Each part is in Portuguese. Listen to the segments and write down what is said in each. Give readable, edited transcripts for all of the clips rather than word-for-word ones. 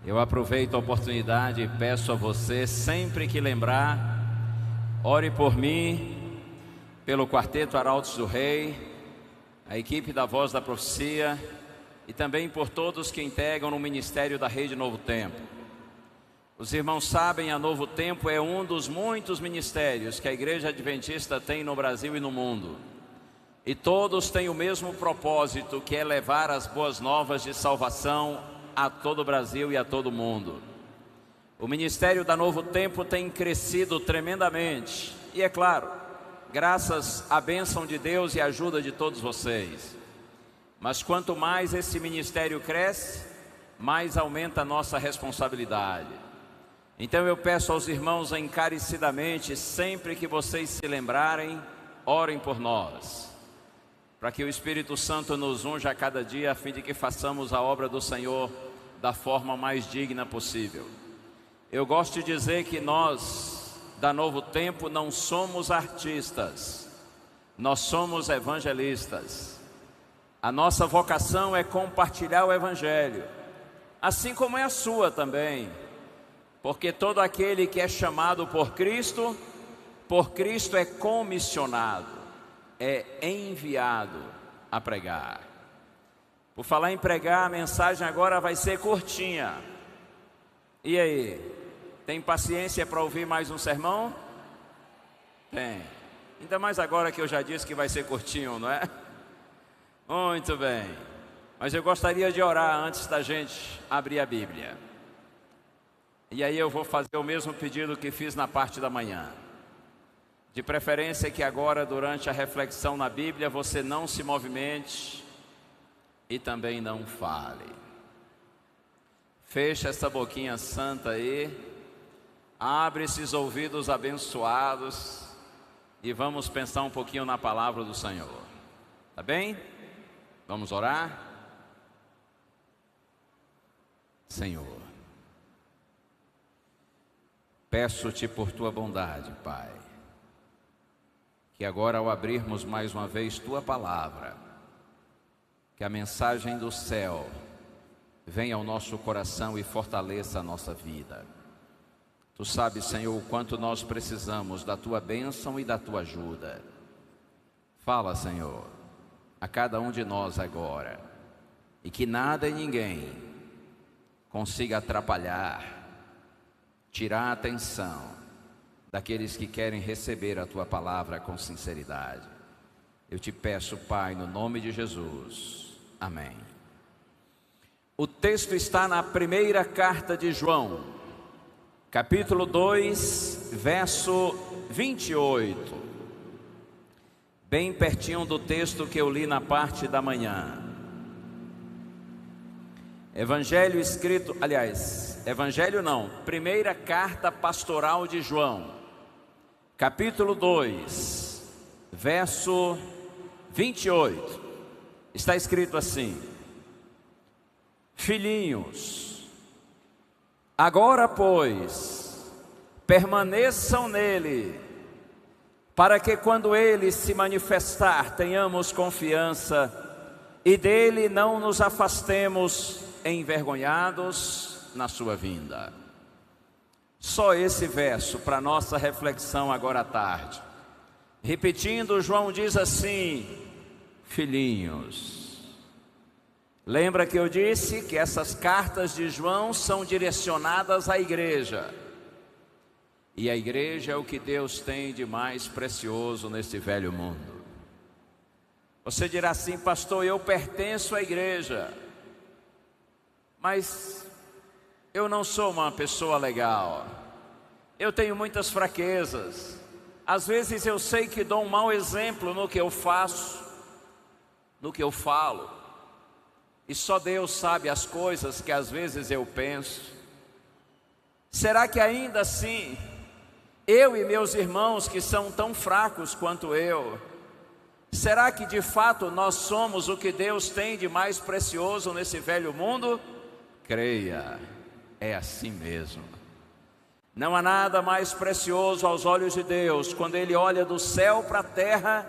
Eu aproveito a oportunidade e peço a você, sempre que lembrar, ore por mim, pelo Quarteto Arautos do Rei, a equipe da Voz da Profecia e também por todos que integram no ministério da Rede Novo Tempo. Os irmãos sabem, a Novo Tempo é um dos muitos ministérios que a Igreja Adventista tem no Brasil e no mundo. E todos têm o mesmo propósito, que é levar as boas novas de salvação a todo o Brasil e a todo o mundo. O ministério da Novo Tempo tem crescido tremendamente. E é claro, graças à bênção de Deus e à ajuda de todos vocês. Mas quanto mais esse ministério cresce, mais aumenta a nossa responsabilidade. Então eu peço aos irmãos encarecidamente, sempre que vocês se lembrarem, orem por nós, para que o Espírito Santo nos unja a cada dia, a fim de que façamos a obra do Senhor da forma mais digna possível. Eu gosto de dizer que nós, da Novo Tempo, não somos artistas, nós somos evangelistas. A nossa vocação é compartilhar o Evangelho, assim como é a sua também, porque todo aquele que é chamado por Cristo é comissionado, é enviado a pregar. Por falar em pregar, a mensagem agora vai ser curtinha. E aí, tem paciência para ouvir mais um sermão? Tem. Ainda mais agora que eu já disse que vai ser curtinho, não é? Muito bem. Mas eu gostaria de orar antes da gente abrir a Bíblia. E aí eu vou fazer o mesmo pedido que fiz na parte da manhã. De preferência que agora, durante a reflexão na Bíblia, você não se movimente e também não fale. Fecha essa boquinha santa aí, abre esses ouvidos abençoados e vamos pensar um pouquinho na palavra do Senhor. Tá bem? Vamos orar? Senhor, peço-te por tua bondade, Pai, que agora, ao abrirmos mais uma vez tua palavra, que a mensagem do céu venha ao nosso coração e fortaleça a nossa vida. Tu sabes, Senhor, o quanto nós precisamos da tua bênção e da tua ajuda. Fala, Senhor, a cada um de nós agora, e que nada e ninguém consiga atrapalhar, tirar a atenção daqueles que querem receber a tua palavra com sinceridade. Eu te peço, Pai, no nome de Jesus. Amém. O texto está na primeira carta de João, capítulo 2, verso 28. Bem pertinho do texto que eu li na parte da manhã. Evangelho escrito, evangelho não, primeira carta pastoral de João, capítulo 2, verso 28. Está escrito assim: filhinhos, agora pois, permaneçam nele, para que quando ele se manifestar, tenhamos confiança e dele não nos afastemos envergonhados na sua vinda. Só esse verso para nossa reflexão agora à tarde. Repetindo, João diz assim: filhinhos. Lembra que eu disse que essas cartas de João são direcionadas à igreja. E a igreja é o que Deus tem de mais precioso nesse velho mundo. Você dirá assim: pastor, eu pertenço à igreja, mas eu não sou uma pessoa legal, eu tenho muitas fraquezas, às vezes eu sei que dou um mau exemplo no que eu faço, no que eu falo, e só Deus sabe as coisas que às vezes eu penso. Será que ainda assim, eu e meus irmãos que são tão fracos quanto eu, será que de fato nós somos o que Deus tem de mais precioso nesse velho mundo? Creia, é assim mesmo. Não há nada mais precioso aos olhos de Deus, quando Ele olha do céu para a terra,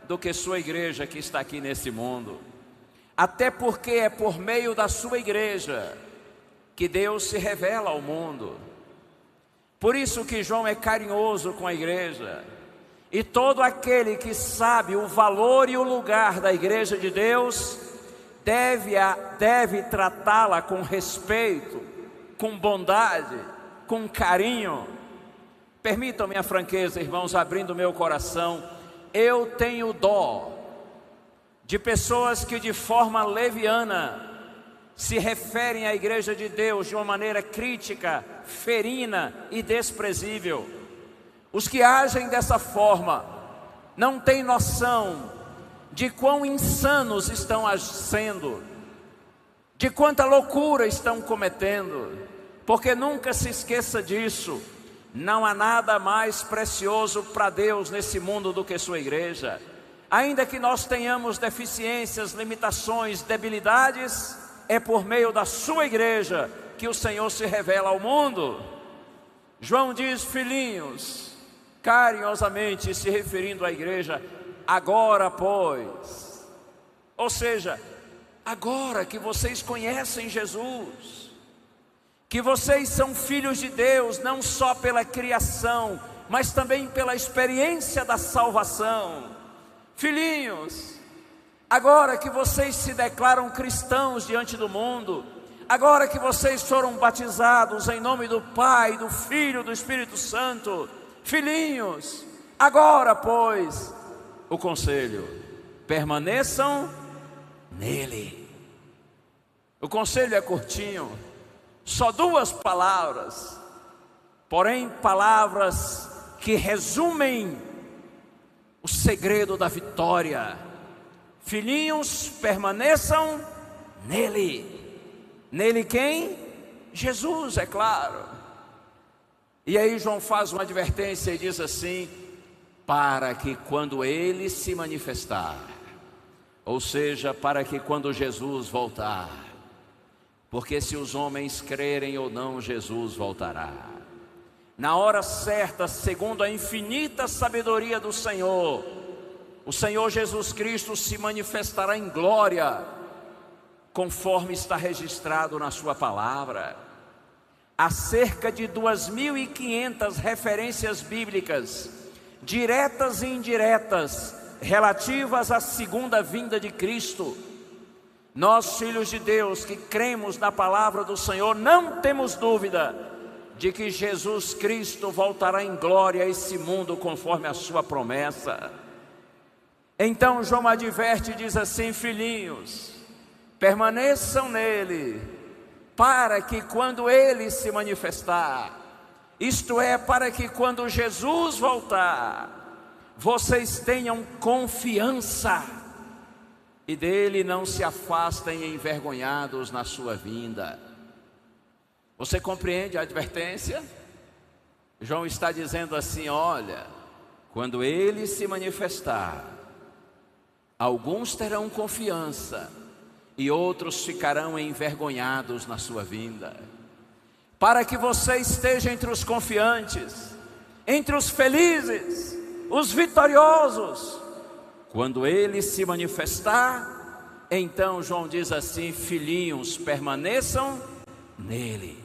do que sua igreja que está aqui nesse mundo. Até porque é por meio da sua igreja que Deus se revela ao mundo. Por isso que João é carinhoso com a igreja. E todo aquele que sabe o valor e o lugar da igreja de Deus deve tratá-la com respeito, com bondade, com carinho. Permitam-me a franqueza, irmãos, abrindo meu coração. Eu tenho dó de pessoas que de forma leviana se referem à igreja de Deus de uma maneira crítica, ferina e desprezível. Os que agem dessa forma não têm noção de quão insanos estão sendo, de quanta loucura estão cometendo, porque nunca se esqueça disso: não há nada mais precioso para Deus nesse mundo do que sua igreja. Ainda que nós tenhamos deficiências, limitações, debilidades, é por meio da sua igreja que o Senhor se revela ao mundo. João diz: filhinhos, carinhosamente se referindo à igreja, agora pois, ou seja, agora que vocês conhecem Jesus, que vocês são filhos de Deus, não só pela criação, mas também pela experiência da salvação. Filhinhos, agora que vocês se declaram cristãos diante do mundo, agora que vocês foram batizados em nome do Pai, do Filho, do Espírito Santo, filhinhos, agora pois, o conselho: permaneçam nele. O conselho é curtinho, só 2 palavras, porém palavras que resumem o segredo da vitória. Filhinhos, permaneçam nele. Nele quem? Jesus, é claro. E aí João faz uma advertência e diz assim: para que quando ele se manifestar, ou seja, para que quando Jesus voltar, porque se os homens crerem ou não, Jesus voltará. Na hora certa, segundo a infinita sabedoria do Senhor, o Senhor Jesus Cristo se manifestará em glória, conforme está registrado na sua palavra. Há cerca de 2.500 referências bíblicas, diretas e indiretas, relativas à segunda vinda de Cristo. Nós, filhos de Deus, que cremos na palavra do Senhor, não temos dúvida de que Jesus Cristo voltará em glória a esse mundo, conforme a sua promessa. Então João adverte e diz assim: filhinhos, permaneçam nele, para que quando ele se manifestar, isto é, para que quando Jesus voltar, vocês tenham confiança e dele não se afastem envergonhados na sua vinda. Você compreende a advertência? João está dizendo assim: olha, quando ele se manifestar, alguns terão confiança e outros ficarão envergonhados na sua vinda. Para que você esteja entre os confiantes, entre os felizes, os vitoriosos, quando ele se manifestar, então João diz assim: filhinhos, permaneçam nele.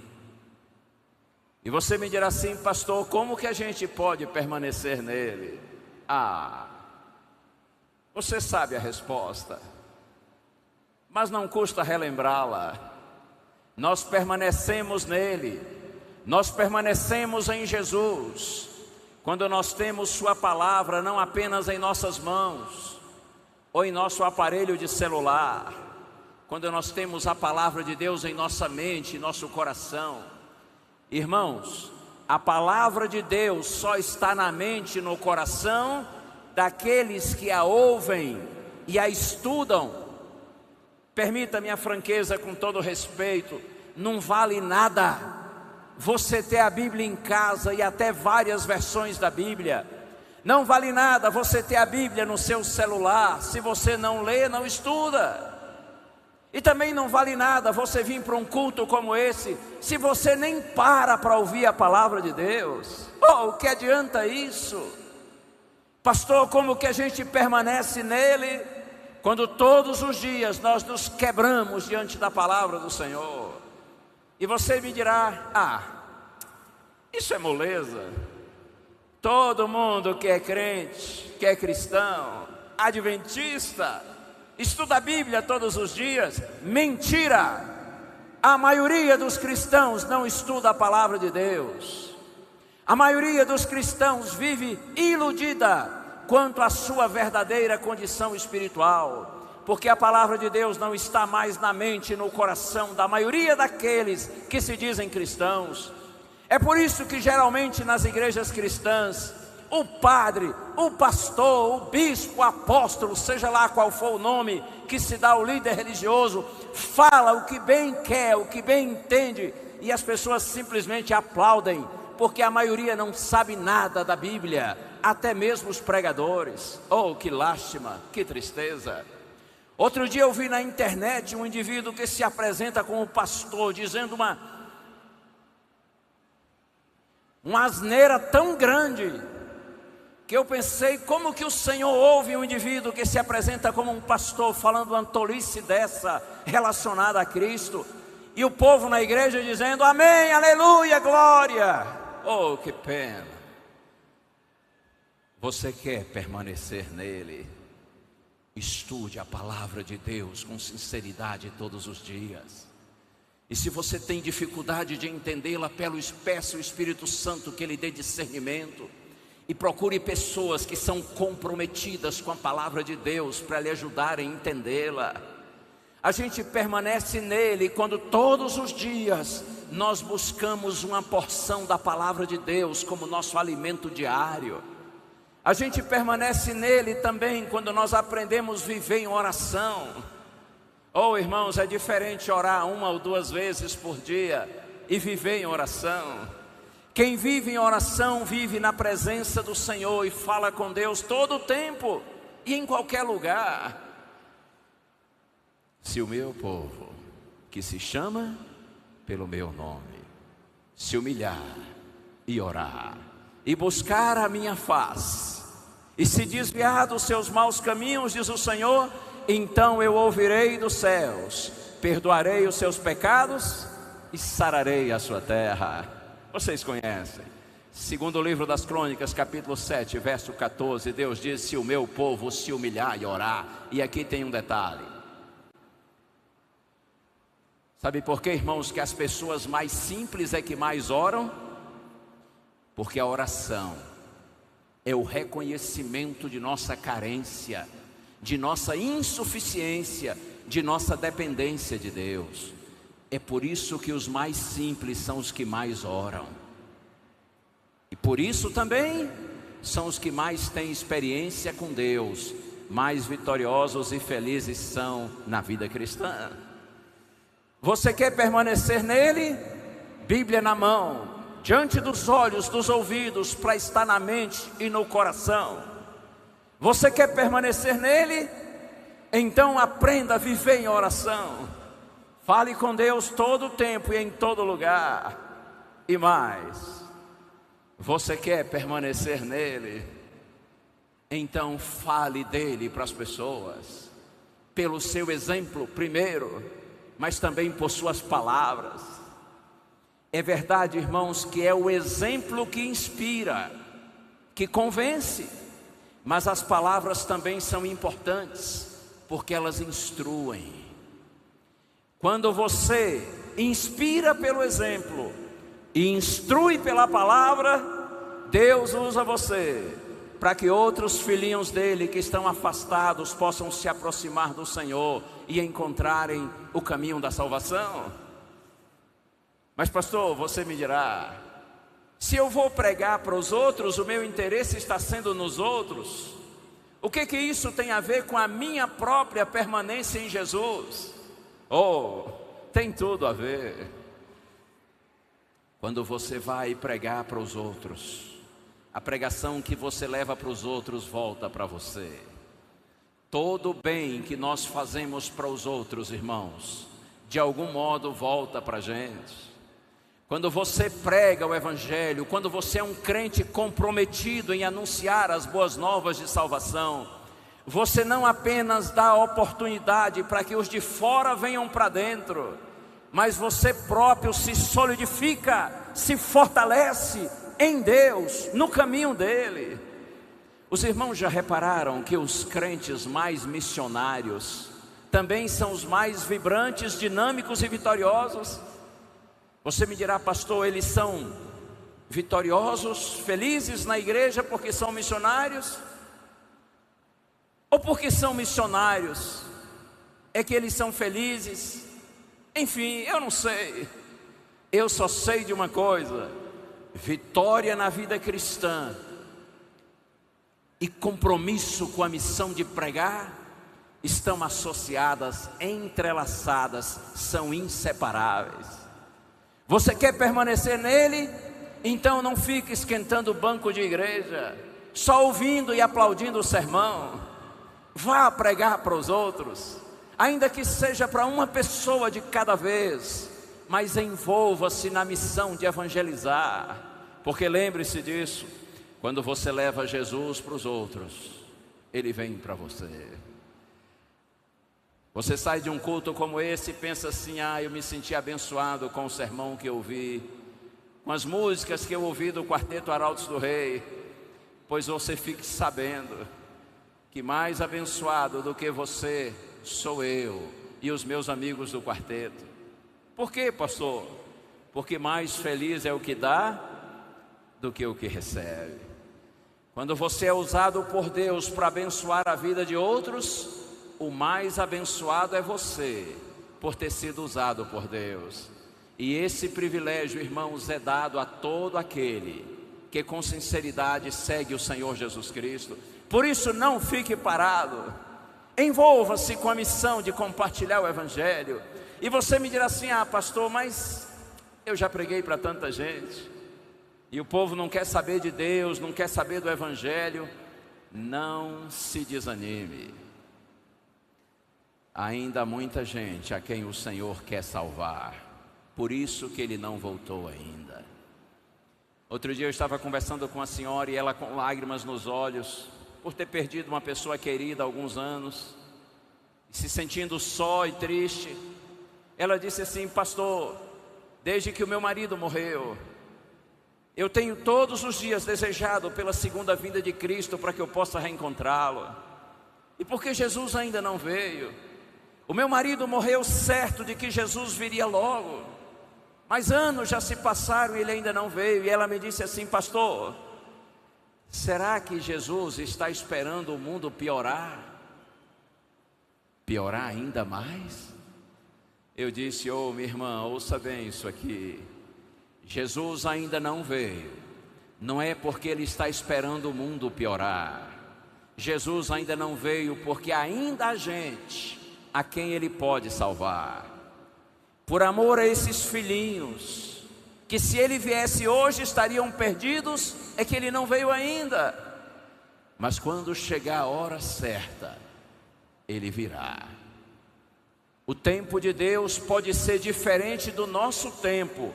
E você me dirá assim: pastor, como que a gente pode permanecer nele? Você sabe a resposta, mas não custa relembrá-la. Nós permanecemos nele, nós permanecemos em Jesus, quando nós temos sua palavra não apenas em nossas mãos, ou em nosso aparelho de celular, quando nós temos a palavra de Deus em nossa mente, em nosso coração. Irmãos, a palavra de Deus só está na mente e no coração daqueles que a ouvem e a estudam. Permita-me a franqueza com todo respeito: não vale nada você ter a Bíblia em casa e até várias versões da Bíblia. Não vale nada você ter a Bíblia no seu celular, se você não lê, não estuda. E também não vale nada você vir para um culto como esse, se você nem para ouvir a palavra de Deus. O que adianta isso? Pastor, como que a gente permanece nele? Quando todos os dias nós nos quebramos diante da palavra do Senhor. E você me dirá: isso é moleza. Todo mundo que é crente, que é cristão, adventista, estuda a Bíblia todos os dias. Mentira! A maioria dos cristãos não estuda a palavra de Deus. A maioria dos cristãos vive iludida quanto à sua verdadeira condição espiritual, porque a palavra de Deus não está mais na mente e no coração da maioria daqueles que se dizem cristãos. É por isso que geralmente nas igrejas cristãs, o padre, o pastor, o bispo, o apóstolo, seja lá qual for o nome que se dá ao líder religioso, fala o que bem quer, o que bem entende, e as pessoas simplesmente aplaudem, porque a maioria não sabe nada da Bíblia, até mesmo os pregadores. Oh, que lástima, que tristeza. Outro dia eu vi na internet um indivíduo que se apresenta como pastor, dizendo uma asneira tão grande, que eu pensei: como que o Senhor ouve um indivíduo que se apresenta como um pastor falando uma tolice dessa relacionada a Cristo, e o povo na igreja dizendo amém, aleluia, glória? Oh, que pena. Você quer permanecer nele? Estude a palavra de Deus com sinceridade todos os dias. E se você tem dificuldade de entendê-la, peça o Espírito Santo que lhe dê discernimento. E procure pessoas que são comprometidas com a palavra de Deus para lhe ajudarem a entendê-la. A gente permanece nele quando todos os dias nós buscamos uma porção da palavra de Deus como nosso alimento diário. A gente permanece nele também quando nós aprendemos a viver em oração. Oh, irmãos, é diferente orar 1 ou 2 vezes por dia e viver em oração. Quem vive em oração vive na presença do Senhor e fala com Deus todo o tempo e em qualquer lugar. Se o meu povo, que se chama pelo meu nome, se humilhar e orar e buscar a minha face e se desviar dos seus maus caminhos, diz o Senhor, então eu ouvirei dos céus, perdoarei os seus pecados e sararei a sua terra. Vocês conhecem, segundo o livro das Crônicas, capítulo 7, verso 14, Deus diz: se o meu povo se humilhar e orar. E aqui tem um detalhe. Sabe por quê, irmãos, que as pessoas mais simples é que mais oram? Porque a oração é o reconhecimento de nossa carência, de nossa insuficiência, de nossa dependência de Deus. É por isso que os mais simples são os que mais oram. E por isso também são os que mais têm experiência com Deus, mais vitoriosos e felizes são na vida cristã. Você quer permanecer nele? Bíblia na mão, diante dos olhos, dos ouvidos, para estar na mente e no coração. Você quer permanecer nele? Então aprenda a viver em oração. Fale com Deus todo o tempo e em todo lugar. E mais, você quer permanecer nele? Então fale dele para as pessoas, pelo seu exemplo primeiro, mas também por suas palavras. É verdade, irmãos, que é o exemplo que inspira, que convence, mas as palavras também são importantes, porque elas instruem. Quando você inspira pelo exemplo e instrui pela palavra, Deus usa você para que outros filhinhos dele que estão afastados possam se aproximar do Senhor e encontrarem o caminho da salvação. Mas pastor, você me dirá, se eu vou pregar para os outros, o meu interesse está sendo nos outros, o que isso tem a ver com a minha própria permanência em Jesus? Oh, tem tudo a ver. Quando você vai pregar para os outros, a pregação que você leva para os outros volta para você. Todo bem que nós fazemos para os outros, irmãos, de algum modo volta para a gente. Quando você prega o Evangelho, quando você é um crente comprometido em anunciar as boas novas de salvação, você não apenas dá oportunidade para que os de fora venham para dentro, mas você próprio se solidifica, se fortalece em Deus, no caminho dele. Os irmãos já repararam que os crentes mais missionários também são os mais vibrantes, dinâmicos e vitoriosos? Você me dirá, pastor, eles são vitoriosos, felizes na igreja porque são missionários? Ou porque são missionários é que eles são felizes? Enfim, eu não sei. Eu só sei de uma coisa: vitória na vida cristã e compromisso com a missão de pregar estão associadas, entrelaçadas, são inseparáveis. Você quer permanecer nele? Então não fique esquentando o banco de igreja, só ouvindo e aplaudindo o sermão. Vá pregar para os outros, ainda que seja para uma pessoa de cada vez, mas envolva-se na missão de evangelizar, porque lembre-se disso: quando você leva Jesus para os outros, Ele vem para você. Você sai de um culto como esse e pensa assim: eu me senti abençoado com o sermão que eu ouvi, com as músicas que eu ouvi do Quarteto Arautos do Rei. Pois você fique sabendo que mais abençoado do que você sou eu e os meus amigos do quarteto. Por quê, pastor? Porque mais feliz é o que dá do que o que recebe. Quando você é usado por Deus para abençoar a vida de outros, o mais abençoado é você, por ter sido usado por Deus. E esse privilégio, irmãos, é dado a todo aquele que com sinceridade segue o Senhor Jesus Cristo. Por isso, não fique parado, envolva-se com a missão de compartilhar o Evangelho. E você me dirá assim: pastor, mas eu já preguei para tanta gente, e o povo não quer saber de Deus, não quer saber do Evangelho. Não se desanime, ainda há muita gente a quem o Senhor quer salvar, por isso que Ele não voltou ainda. Outro dia eu estava conversando com uma senhora, e ela com lágrimas nos olhos, por ter perdido uma pessoa querida há alguns anos, se sentindo só e triste. Ela disse assim: pastor, desde que o meu marido morreu, eu tenho todos os dias desejado pela segunda vinda de Cristo, para que eu possa reencontrá-lo. E porque Jesus ainda não veio, o meu marido morreu certo de que Jesus viria logo, mas anos já se passaram e ele ainda não veio. E ela me disse assim: pastor, será que Jesus está esperando o mundo piorar? Piorar ainda mais? Eu disse: minha irmã, ouça bem isso aqui. Jesus ainda não veio, não é porque Ele está esperando o mundo piorar. Jesus ainda não veio porque ainda há gente a quem Ele pode salvar. Por amor a esses filhinhos, que se Ele viesse hoje estariam perdidos, é que Ele não veio ainda. Mas quando chegar a hora certa, Ele virá. O tempo de Deus pode ser diferente do nosso tempo,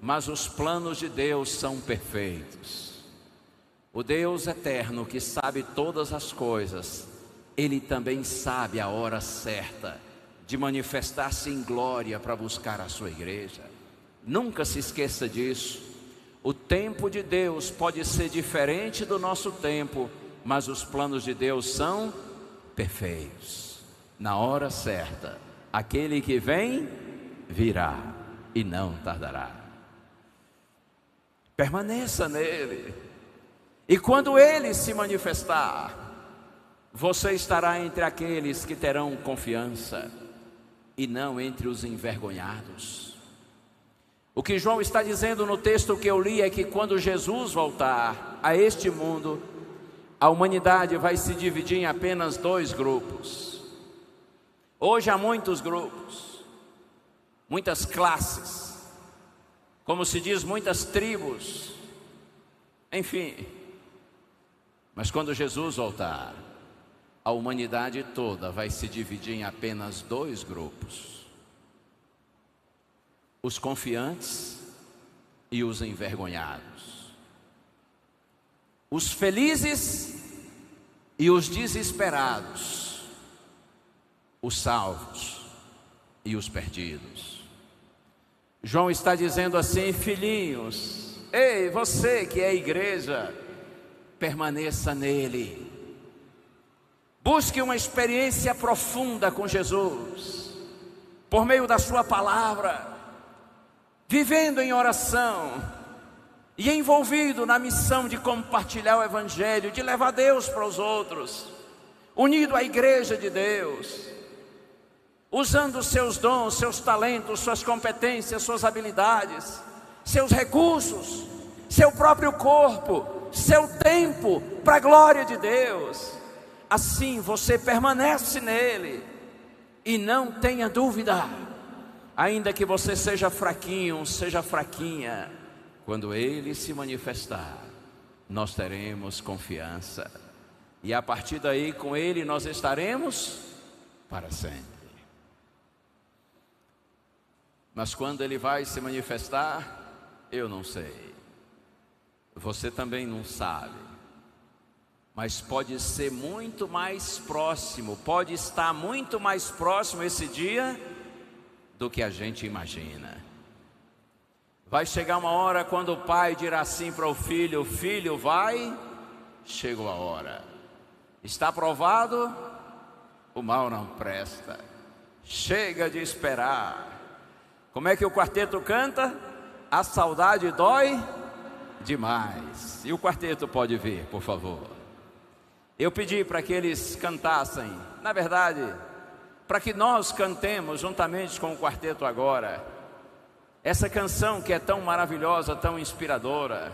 mas os planos de Deus são perfeitos. O Deus eterno que sabe todas as coisas, Ele também sabe a hora certa de manifestar-se em glória para buscar a sua igreja. Nunca se esqueça disso. O tempo de Deus pode ser diferente do nosso tempo, mas os planos de Deus são perfeitos. Na hora certa, aquele que vem, virá e não tardará. Permaneça nele, e quando ele se manifestar, você estará entre aqueles que terão confiança, e não entre os envergonhados. O que João está dizendo no texto que eu li é que quando Jesus voltar a este mundo, a humanidade vai se dividir em apenas dois grupos. Hoje há muitos grupos, muitas classes, como se diz, muitas tribos, enfim. Mas quando Jesus voltar, a humanidade toda vai se dividir em apenas dois grupos: os confiantes e os envergonhados, os felizes e os desesperados, os salvos e os perdidos. João está dizendo assim: filhinhos, ei, você que é a igreja, permaneça nele. Busque uma experiência profunda com Jesus, por meio da sua palavra, vivendo em oração e envolvido na missão de compartilhar o Evangelho, de levar Deus para os outros, unido à igreja de Deus, usando seus dons, seus talentos, suas competências, suas habilidades, seus recursos, seu próprio corpo, seu tempo, para a glória de Deus. Assim você permanece nele, e não tenha dúvida, ainda que você seja fraquinho, seja fraquinha, quando ele se manifestar, nós teremos confiança, e a partir daí com ele nós estaremos para sempre. Mas quando ele vai se manifestar, eu não sei, você também não sabe. Mas pode ser muito mais próximo, pode estar muito mais próximo esse dia do que a gente imagina. Vai chegar uma hora quando o pai dirá assim para o filho: filho, vai, chegou a hora. Está aprovado, o mal não presta. Chega de esperar. Como é que o quarteto canta? A saudade dói demais. E o quarteto pode vir, por favor. Eu pedi para que eles cantassem, na verdade, para que nós cantemos juntamente com o quarteto agora, essa canção que é tão maravilhosa, tão inspiradora.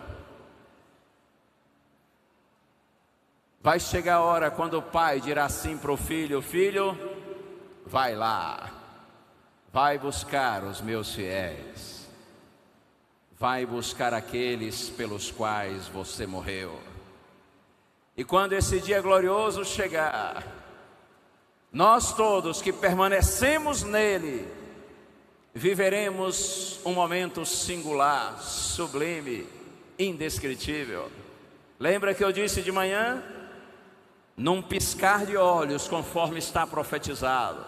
Vai chegar a hora quando o pai dirá assim para o filho: filho, vai lá, vai buscar os meus fiéis, vai buscar aqueles pelos quais você morreu. E quando esse dia glorioso chegar, nós todos que permanecemos nele, viveremos um momento singular, sublime, indescritível. Lembra que eu disse de manhã? Num piscar de olhos, conforme está profetizado,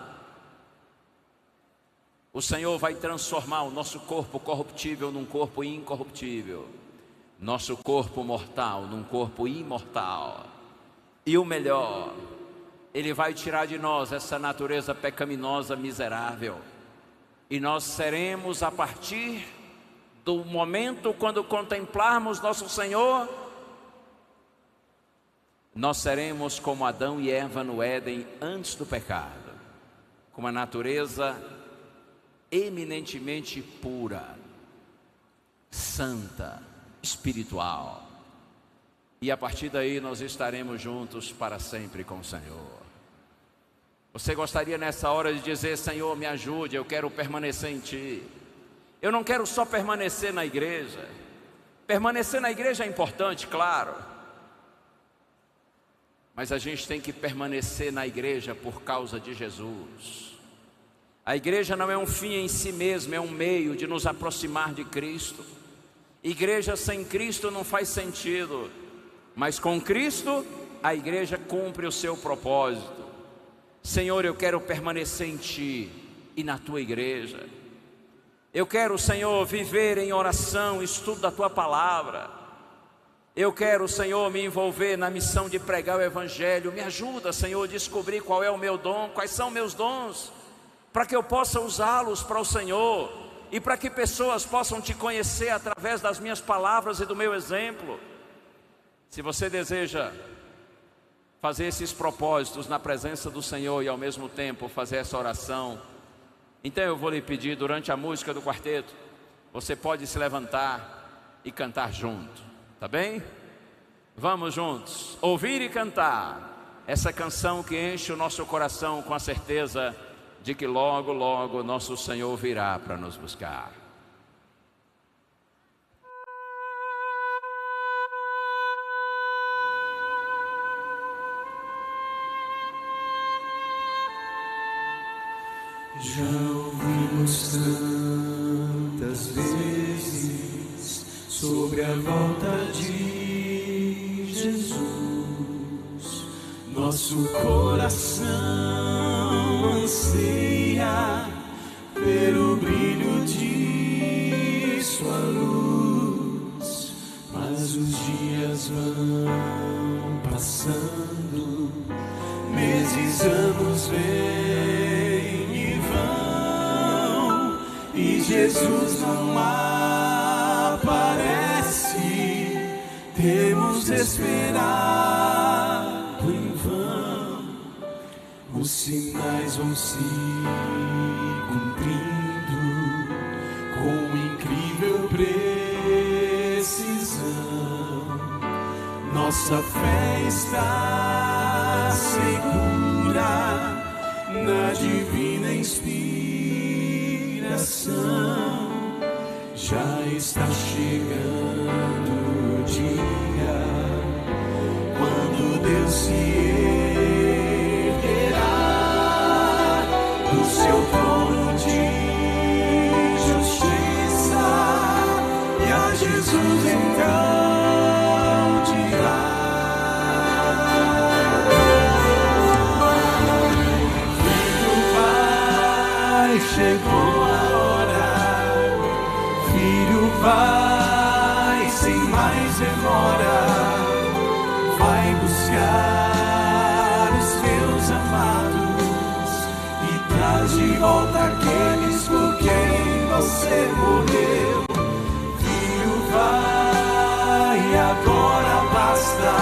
o Senhor vai transformar o nosso corpo corruptível num corpo incorruptível, nosso corpo mortal num corpo imortal. E o melhor, Ele vai tirar de nós essa natureza pecaminosa, miserável, e nós seremos, a partir do momento quando contemplarmos nosso Senhor, nós seremos como Adão e Eva no Éden antes do pecado, com uma natureza eminentemente pura, santa, espiritual. E a partir daí nós estaremos juntos para sempre com o Senhor. Você gostaria nessa hora de dizer: Senhor, me ajude, eu quero permanecer em Ti. Eu não quero só permanecer na igreja. Permanecer na igreja é importante, claro, mas a gente tem que permanecer na igreja por causa de Jesus. A igreja não é um fim em si mesmo, é um meio de nos aproximar de Cristo. Igreja sem Cristo não faz sentido, mas com Cristo a igreja cumpre o seu propósito. Senhor, eu quero permanecer em Ti e na Tua igreja. Eu quero, Senhor, viver em oração, estudo da Tua palavra. Eu quero, Senhor, me envolver na missão de pregar o Evangelho. Me ajuda, Senhor, a descobrir qual é o meu dom, quais são meus dons, para que eu possa usá-los para o Senhor, e para que pessoas possam Te conhecer através das minhas palavras e do meu exemplo. Se você deseja fazer esses propósitos na presença do Senhor e ao mesmo tempo fazer essa oração, então eu vou lhe pedir, durante a música do quarteto, você pode se levantar e cantar junto, tá bem? Vamos juntos ouvir e cantar essa canção que enche o nosso coração com a certeza de que logo, logo nosso Senhor virá para nos buscar. Já ouvimos tantas vezes sobre a volta de Jesus. Nosso coração anseia pelo brilho de Jesus não aparece, temos esperado em vão. Os sinais vão se cumprindo com incrível precisão. Nossa fé está segura na divina inspiração. Já está chegando o dia quando Deus se erguerá do seu trono de justiça, e a Jesus então dirá: Filho, vai, chegou a hora. Filho, vai, sem mais demora. Vai buscar os teus amados e traz de volta aqueles por quem você morreu. Filho, vai, agora basta.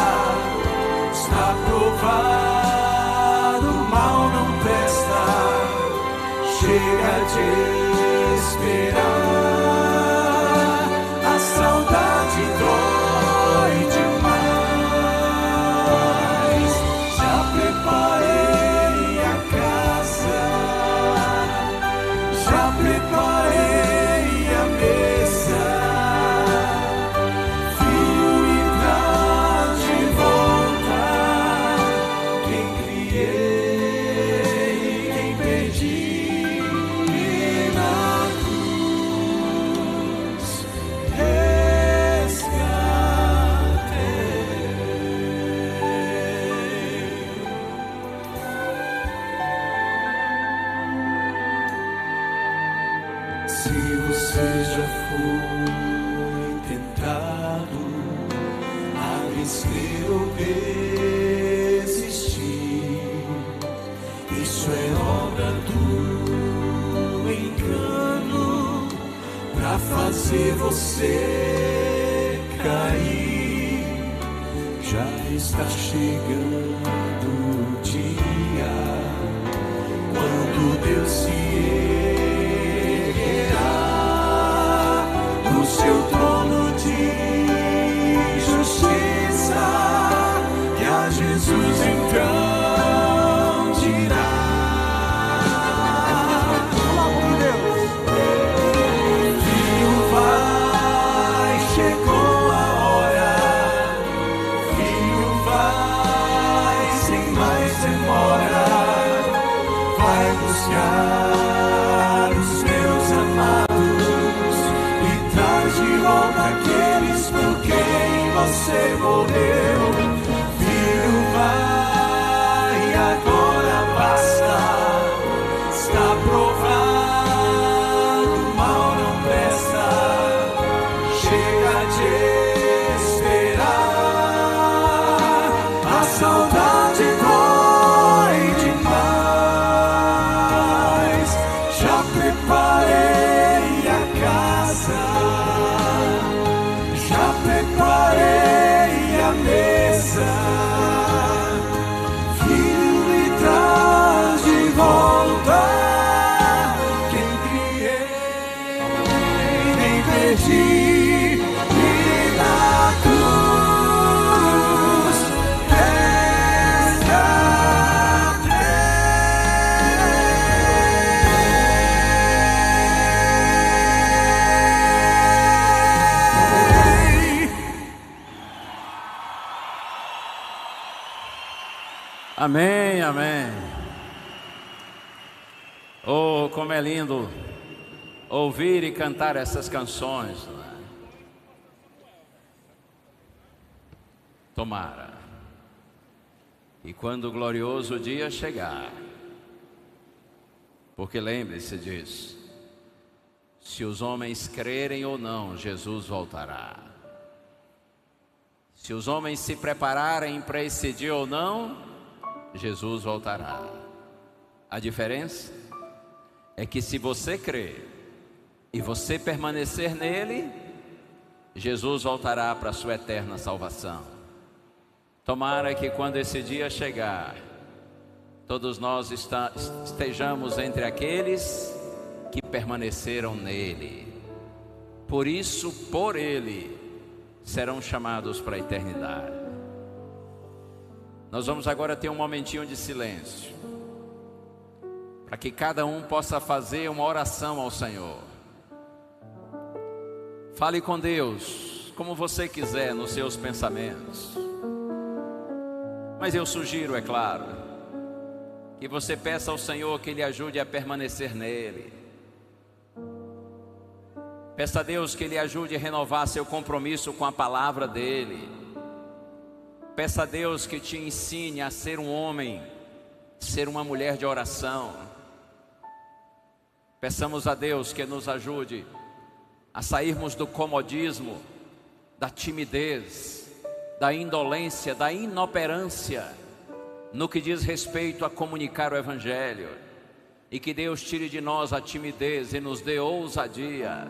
Está provado, o mal não presta. Chega de esperar, a saudade dói demais. Já preparei a casa, já preparei a mesa. Filho, me traz de volta quem criei e quem perdi. Se você já foi tentado a vencer ou desistir, isso é obra do engano pra fazer você cair. Já está chegando o dia quando Deus se seu trono de justiça, e a Jesus então dirá: Filho, vai, chegou a hora. Filho, vai, sem mais demora. Vai buscar os teus amados e traz de volta aqueles por quem você morreu. Filho, vai, agora basta. Está provado, o mal não presta. Chega de esperar, a saudade dói demais. Já preparei a casa, já preparei a mesa. Filho, me traz de volta quem criei, nem perdi. E na cruz Amém, amém. Oh, como é lindo ouvir e cantar essas canções, não é? Tomara. E quando o glorioso dia chegar, porque lembre-se disso, se os homens crerem ou não, Jesus voltará. Se os homens se prepararem para esse dia ou não, Jesus voltará. A diferença é que se você crer, e você permanecer nele, Jesus voltará para a sua eterna salvação. Tomara que quando esse dia chegar, todos nós estejamos entre aqueles que permaneceram nele. Por isso, por ele, serão chamados para a eternidade. Nós vamos agora ter um momentinho de silêncio, para que cada um possa fazer uma oração ao Senhor. Fale com Deus, como você quiser, nos seus pensamentos. Mas eu sugiro, é claro, que você peça ao Senhor que Ele ajude a permanecer nele. Peça a Deus que Ele ajude a renovar seu compromisso com a palavra dEle. Peça a Deus que te ensine a ser um homem, ser uma mulher de oração. Peçamos a Deus que nos ajude a sairmos do comodismo, da timidez, da indolência, da inoperância, no que diz respeito a comunicar o Evangelho. E que Deus tire de nós a timidez e nos dê ousadia,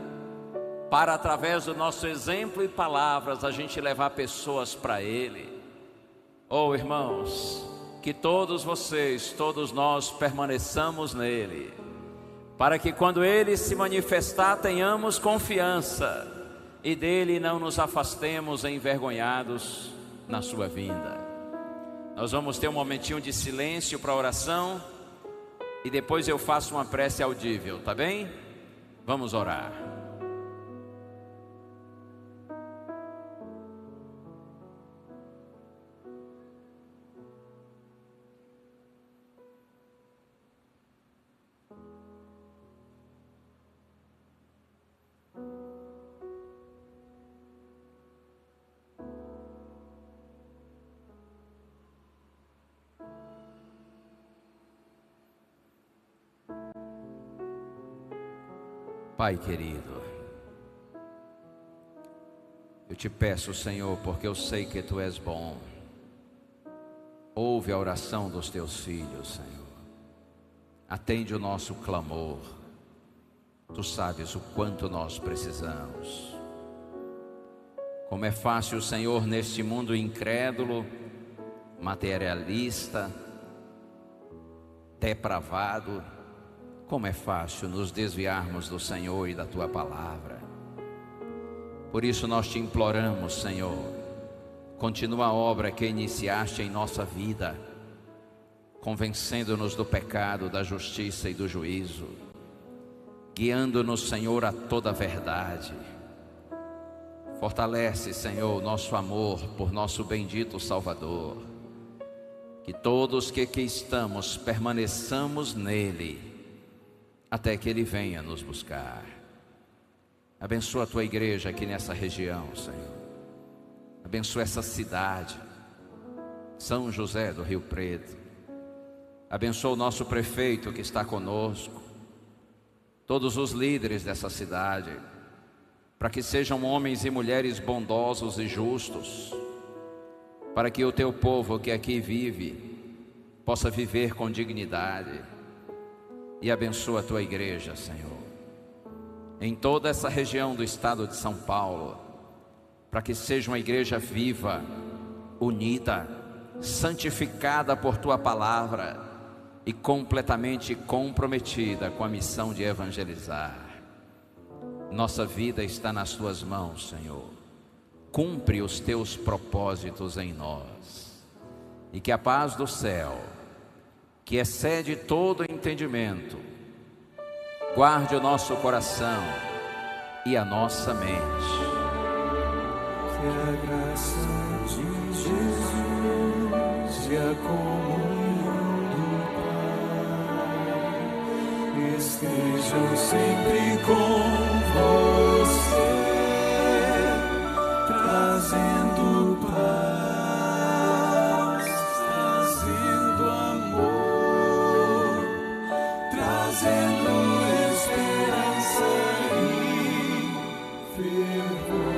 para através do nosso exemplo e palavras a gente levar pessoas para Ele. Oh, irmãos, que todos vocês, todos nós permaneçamos nele, para que quando Ele se manifestar tenhamos confiança e dele não nos afastemos envergonhados na sua vinda. Nós vamos ter um momentinho de silêncio para oração e depois eu faço uma prece audível, tá bem? Vamos orar. Pai querido, eu te peço, Senhor, porque eu sei que Tu és bom. Ouve a oração dos Teus filhos, Senhor. Atende o nosso clamor. Tu sabes o quanto nós precisamos. Como é fácil, Senhor, neste mundo incrédulo, materialista, depravado, como é fácil nos desviarmos do Senhor e da Tua palavra. Por isso nós te imploramos, Senhor, continua a obra que iniciaste em nossa vida, convencendo-nos do pecado, da justiça e do juízo, guiando-nos, Senhor, a toda a verdade. Fortalece, Senhor, nosso amor por nosso bendito Salvador. Que todos que aqui estamos permaneçamos nele, até que Ele venha nos buscar. Abençoa a Tua igreja aqui nessa região, Senhor. Abençoa essa cidade, São José do Rio Preto. Abençoa o nosso prefeito que está conosco, todos os líderes dessa cidade, para que sejam homens e mulheres bondosos e justos, para que o Teu povo que aqui vive possa viver com dignidade. E abençoa a Tua igreja, Senhor, em toda essa região do estado de São Paulo, para que seja uma igreja viva, unida, santificada por Tua palavra e completamente comprometida com a missão de evangelizar. Nossa vida está nas Tuas mãos, Senhor. Cumpre os Teus propósitos em nós, e que a paz do céu, que excede todo entendimento, guarde o nosso coração e a nossa mente. Que a graça de Jesus e a comunhão do Pai estejam sempre com você, trazendo paz, trazendo amor, trazendo esperança e fervor.